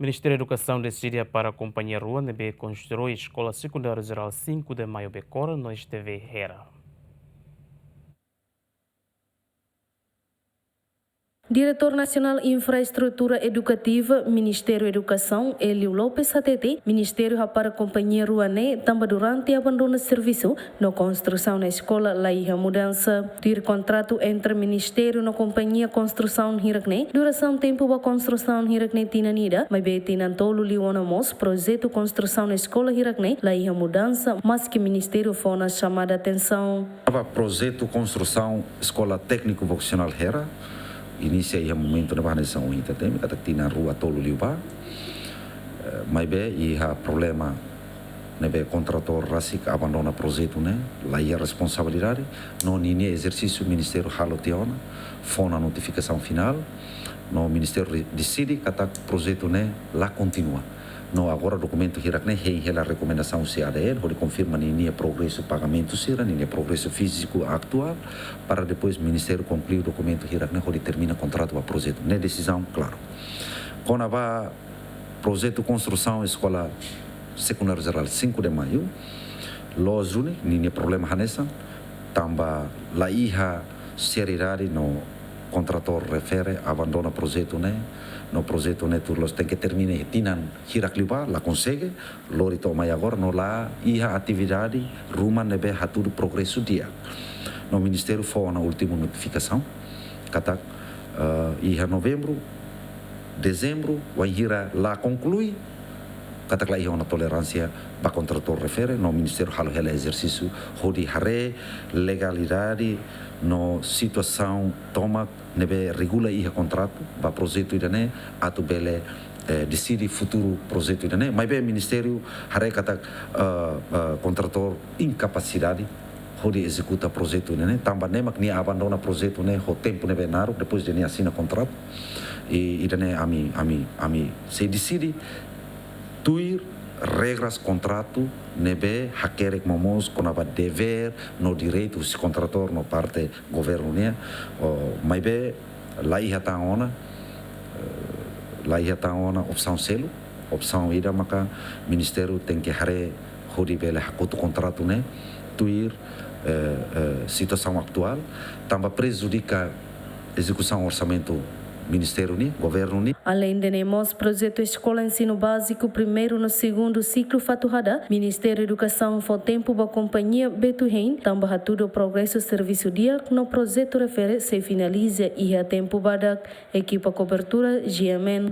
Ministério da Educação decidiu para a Companhia Rua Nebe construir Escola Secundária Geral 5 de Maio Becora no esteve Hera. Diretor Nacional Infraestrutura Educativa, Ministério da Educação, Elio Lopes Satete, Ministério para a Companhia Ruané, também durante abandono de serviço na construção da escola Laiha Mudança. Ter contrato entre Ministério e Companhia Construção Hirakne, duração tempo da construção Hirakne Tinanida, mas bem Tinantolo Liwonamos, projeto construção da escola Hirakne, Laiha Mudança, mas que Ministério foi na chamada atenção. Projeto construção Escola Técnico Vocacional Hera, inicia aí momento na barnação acadêmica que na rua Tolo Liuba, mas bem e há problema nebe contrator rasik abandona projeto né, lá a responsabilidade, não ninguém exercício Ministério haloteona, foi a notificação final, no Ministério decide que o projeto né lá continua. No agora documento hirakne a recomendação CADN, onde confirma ninguém progresso pagamento sira, ninguém progresso físico atual, para depois o Ministério concluir o documento hirakne, onde termina o contrato para projeto. Na decisão, claro. Quando vai projeto construção escola secundária geral 5 de maio, lógico, ninguém problema hanessa, também lá iha seriedade no contrator refere abandona projeto né, no projeto né turlos tem que terminar tinan hirakliba lá consegue lori toma agora no lá iha atividade rumah nebe haturu progresso dia no Ministério foi na última notificação kata iha novembro dezembro vai hira lá conclui kata lá iha na tolerância para contrator refere no Ministério halo hela exercício hodi hare legalidade no situação toma nebe regula iha contrato para projeto idane atu bele decide futuro projeto idane mas bem Ministério hare kata contrator incapacidade hodi executa projeto idane tamba nemak ni abandona projeto ne ho tempo nebe naru depois de ni assina contrato e idane ami se decide tuir regras contrato nebe hakerek momos konaba dever no direito se contrator no parte governo né mas be lá ia taona opção selo opção ida maka Ministério tem que hare hori bele hakuto contrato né tuir situação atual também prejudica execução orçamento Ministério ni, governo ni. Além de nemos projeto Escola Ensino Básico primeiro no segundo ciclo fatuhada, Ministério da Educação foi tempo da companhia Betuhen, também tudo o progresso serviço dia no projeto refere se finaliza e a tempo badak equipa cobertura GMN.